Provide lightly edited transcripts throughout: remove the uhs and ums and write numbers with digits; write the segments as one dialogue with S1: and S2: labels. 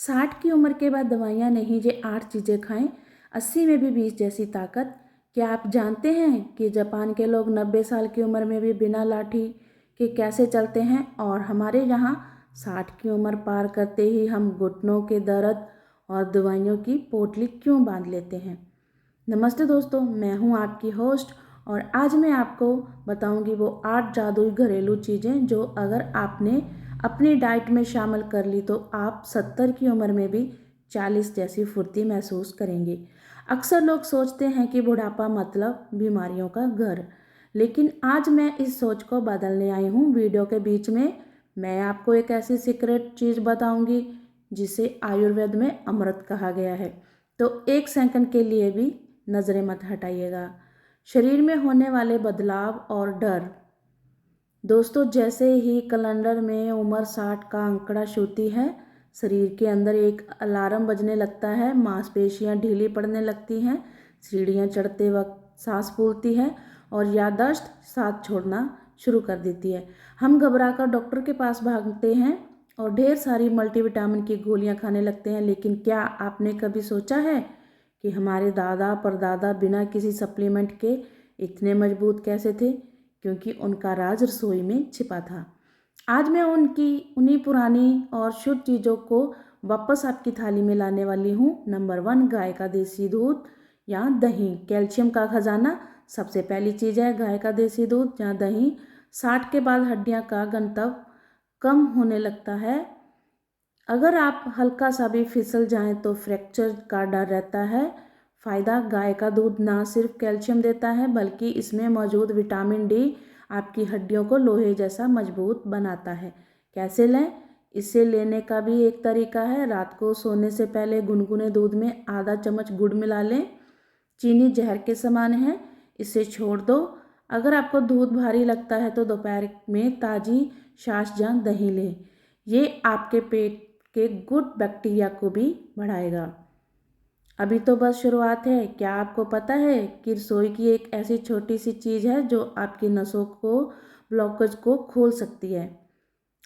S1: 60 की उम्र के बाद दवाइयाँ नहीं, ये 8 चीज़ें खाएं, 80 में भी 20 जैसी ताकत। क्या आप जानते हैं कि जापान के लोग 90 साल की उम्र में भी बिना लाठी के कैसे चलते हैं, और हमारे यहाँ 60 की उम्र पार करते ही हम घुटनों के दर्द और दवाइयों की पोटली क्यों बांध लेते हैं। नमस्ते दोस्तों, मैं हूँ आपकी होस्ट और आज मैं आपको बताऊंगी वो 8 जादुई घरेलू चीज़ें जो अगर आपने अपनी डाइट में शामिल कर ली तो आप 70 की उम्र में भी 40 जैसी फुर्ती महसूस करेंगे। अक्सर लोग सोचते हैं कि बुढ़ापा मतलब बीमारियों का घर, लेकिन आज मैं इस सोच को बदलने आई हूँ। वीडियो के बीच में मैं आपको एक ऐसी सीक्रेट चीज़ बताऊंगी जिसे आयुर्वेद में अमृत कहा गया है। तो एक सेकंड के लिए भी नज़रें मत हटाइएगा। शरीर में होने वाले बदलाव और डर। दोस्तों, जैसे ही कैलेंडर में उम्र 60 का आंकड़ा छूती है, शरीर के अंदर एक अलार्म बजने लगता है। मांसपेशियां ढीली पड़ने लगती हैं, सीढ़ियां चढ़ते वक्त सांस फूलती है और याददाश्त साथ छोड़ना शुरू कर देती है। हम घबराकर डॉक्टर के पास भागते हैं और ढेर सारी मल्टीविटामिन की गोलियां खाने लगते हैं। लेकिन क्या आपने कभी सोचा है कि हमारे दादा परदादा बिना किसी सप्लीमेंट के इतने मजबूत कैसे थे? क्योंकि उनका राज रसोई में छिपा था। आज मैं उन्हीं पुरानी और शुद्ध चीज़ों को वापस आपकी थाली में लाने वाली हूँ। नंबर 1, गाय का देसी दूध या दही, कैल्शियम का खजाना। सबसे पहली चीज़ है गाय का देसी दूध या दही। 60 के बाद हड्डियाँ का घनत्व कम होने लगता है। अगर आप हल्का सा भी फिसल जाएं तो फ्रैक्चर का डर रहता है। फ़ायदा, गाय का दूध ना सिर्फ कैल्शियम देता है बल्कि इसमें मौजूद विटामिन डी आपकी हड्डियों को लोहे जैसा मजबूत बनाता है। कैसे लें? इसे लेने का भी एक तरीका है। रात को सोने से पहले गुनगुने दूध में आधा चम्मच गुड़ मिला लें। चीनी जहर के समान है, इसे छोड़ दो। अगर आपको दूध भारी लगता है तो दोपहर में ताज़ी छाछ या दही लें। ये आपके पेट के गुड बैक्टीरिया को भी बढ़ाएगा। अभी तो बस शुरुआत है। क्या आपको पता है कि रसोई की एक ऐसी छोटी सी चीज़ है जो आपकी नसों को ब्लॉकेज को खोल सकती है?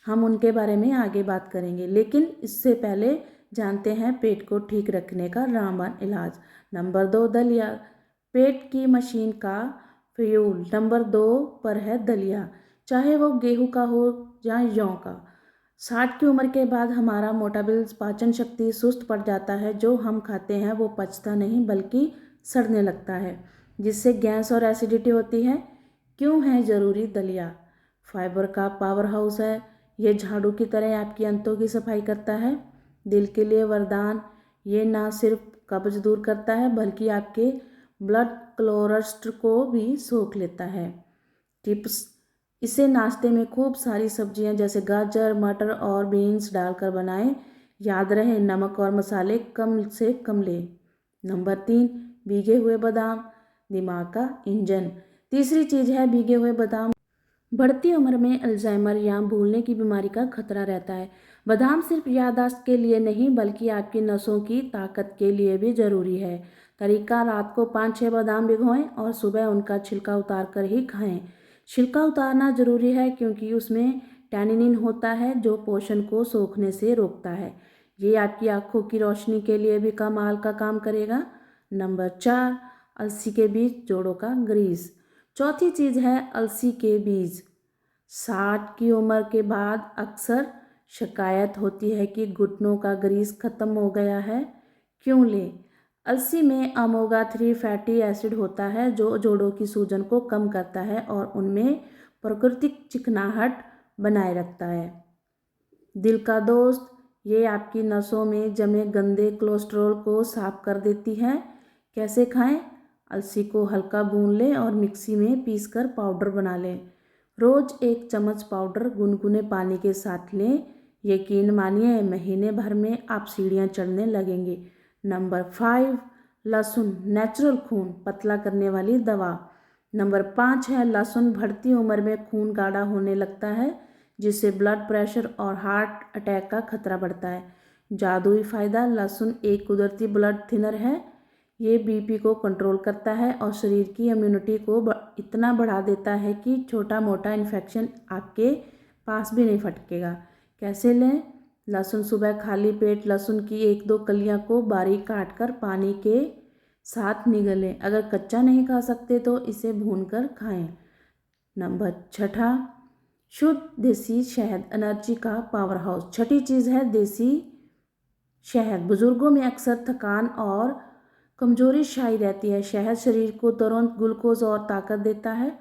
S1: हम उनके बारे में आगे बात करेंगे, लेकिन इससे पहले जानते हैं पेट को ठीक रखने का रामबाण इलाज। नंबर 2, दलिया, पेट की मशीन का फ्यूल। नंबर 2 पर है दलिया, चाहे वो गेहूं का हो या जौ का। 60 की उम्र के बाद हमारा मोटाबल पाचन शक्ति सुस्त पड़ जाता है। जो हम खाते हैं वो पचता नहीं बल्कि सड़ने लगता है, जिससे गैस और एसिडिटी होती है। क्यों है ज़रूरी दलिया? फाइबर का पावर हाउस है। ये झाड़ू की तरह आपकी अंतों की सफाई करता है। दिल के लिए वरदान, ये ना सिर्फ कब्ज दूर करता है बल्कि आपके ब्लड कोलेस्ट्रॉल को भी सोख लेता है। टिप्स, इसे नाश्ते में खूब सारी सब्जियां जैसे गाजर, मटर और बीन्स डालकर बनाएं। याद रहे, नमक और मसाले कम से कम लें। नंबर 3, भीगे हुए बादाम, दिमाग का इंजन। तीसरी चीज़ है भीगे हुए बादाम। बढ़ती उम्र में अल्जाइमर या भूलने की बीमारी का खतरा रहता है। बादाम सिर्फ याददाश्त के लिए नहीं बल्कि आपकी नसों की ताकत के लिए भी ज़रूरी है। तरीका, रात को 5-6 बादाम भिगोएं और सुबह उनका छिलका उतार कर ही खाएं। छिलका उतारना ज़रूरी है क्योंकि उसमें टैनिन होता है जो पोषण को सोखने से रोकता है। ये आपकी आंखों की रोशनी के लिए भी कमाल का काम करेगा। नंबर 4, अलसी के बीज, जोड़ों का ग्रीस। चौथी चीज़ है अलसी के बीज। 60 की उम्र के बाद अक्सर शिकायत होती है कि घुटनों का ग्रीस खत्म हो गया है। क्यों लें? अलसी में ओमेगा 3 फैटी एसिड होता है जो जोड़ों की सूजन को कम करता है और उनमें प्राकृतिक चिकनाहट बनाए रखता है। दिल का दोस्त, ये आपकी नसों में जमे गंदे कोलेस्ट्रॉल को साफ कर देती है। कैसे खाएं? अलसी को हल्का भून लें और मिक्सी में पीसकर पाउडर बना लें। रोज 1 चम्मच पाउडर गुनगुने पानी के साथ लें। यकीन मानिए, महीने भर में आप सीढ़ियाँ चढ़ने लगेंगे। नंबर 5, लहसुन, नेचुरल खून पतला करने वाली दवा। नंबर 5 है लहसुन। बढ़ती उम्र में खून गाढ़ा होने लगता है जिससे ब्लड प्रेशर और हार्ट अटैक का खतरा बढ़ता है। जादुई फ़ायदा, लहसुन एक कुदरती ब्लड थिनर है। ये बीपी को कंट्रोल करता है और शरीर की इम्यूनिटी को इतना बढ़ा देता है कि छोटा मोटा इन्फेक्शन आपके पास भी नहीं फटकेगा। कैसे लें? लहसुन सुबह खाली पेट लहसुन की 1-2 कलियां को बारीक काट कर पानी के साथ निगलें। अगर कच्चा नहीं खा सकते तो इसे भूनकर खाएं। नंबर 6, शुद्ध देसी शहद एनर्जी का पावर हाउस। छठी चीज़ है देसी शहद। बुजुर्गों में अक्सर थकान और कमजोरी छाई रहती है। शहद शरीर को तुरंत ग्लूकोज और ताकत देता है।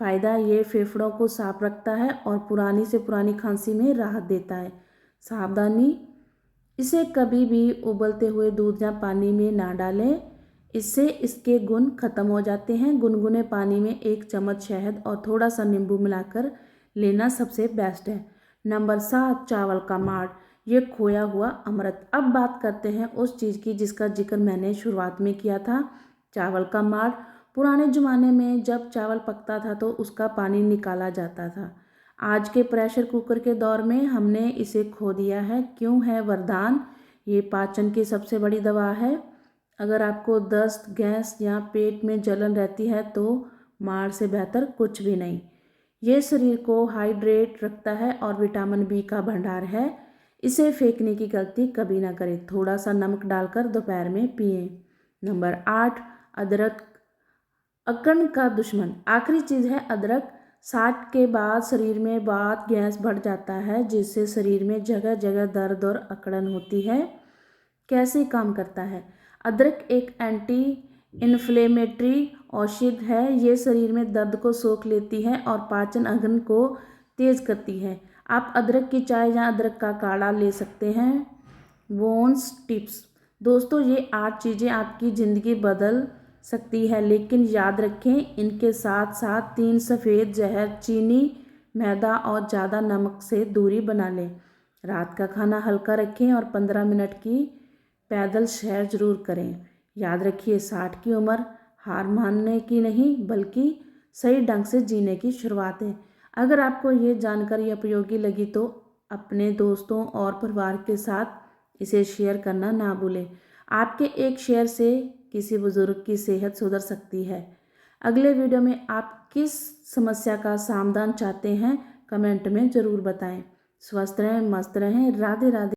S1: फ़ायदा ये फेफड़ों को साफ रखता है और पुरानी से पुरानी खांसी में राहत देता है। सावधानी, इसे कभी भी उबलते हुए दूध या पानी में ना डालें, इससे इसके गुण खत्म हो जाते हैं। गुनगुने पानी में 1 चम्मच शहद और थोड़ा सा नींबू मिलाकर लेना सबसे बेस्ट है। नंबर 7, चावल का माड़। ये खोया हुआ अमृत। अब बात करते हैं उस चीज़ की जिसका जिक्र मैंने शुरुआत में किया था, चावल का माड़। पुराने ज़माने में जब चावल पकता था तो उसका पानी निकाला जाता था। आज के प्रेशर कुकर के दौर में हमने इसे खो दिया है। क्यों है वरदान? ये पाचन की सबसे बड़ी दवा है। अगर आपको दस्त, गैस या पेट में जलन रहती है तो माड़ से बेहतर कुछ भी नहीं। ये शरीर को हाइड्रेट रखता है और विटामिन बी का भंडार है। इसे फेंकने की गलती कभी ना करें। थोड़ा सा नमक डालकर दोपहर में पिएं। नंबर 8, अदरक, अकड़ का दुश्मन। आखिरी चीज़ है अदरक। 60 के बाद शरीर में वात गैस बढ़ जाता है जिससे शरीर में जगह जगह दर्द और अकड़न होती है। कैसे काम करता है? अदरक एक एंटी इन्फ्लेमेटरी औषध है। ये शरीर में दर्द को सोख लेती है और पाचन अंग को तेज करती है। आप अदरक की चाय या अदरक का काढ़ा ले सकते हैं। Bones tips. दोस्तों, ये 8 चीज़ें आपकी ज़िंदगी बदल सकती है, लेकिन याद रखें इनके साथ साथ 3 सफ़ेद जहर, चीनी, मैदा और ज़्यादा नमक से दूरी बना लें। रात का खाना हल्का रखें और 15 मिनट की पैदल सैर जरूर करें। याद रखिए 60 की उम्र हार मानने की नहीं बल्कि सही ढंग से जीने की शुरुआत है। अगर आपको ये जानकारी उपयोगी लगी तो अपने दोस्तों और परिवार के साथ इसे शेयर करना ना भूलें। आपके एक शेयर से किसी बुजुर्ग की सेहत सुधर सकती है। अगले वीडियो में आप किस समस्या का समाधान चाहते हैं कमेंट में ज़रूर बताएं। स्वस्थ रहें, मस्त रहें। राधे राधे।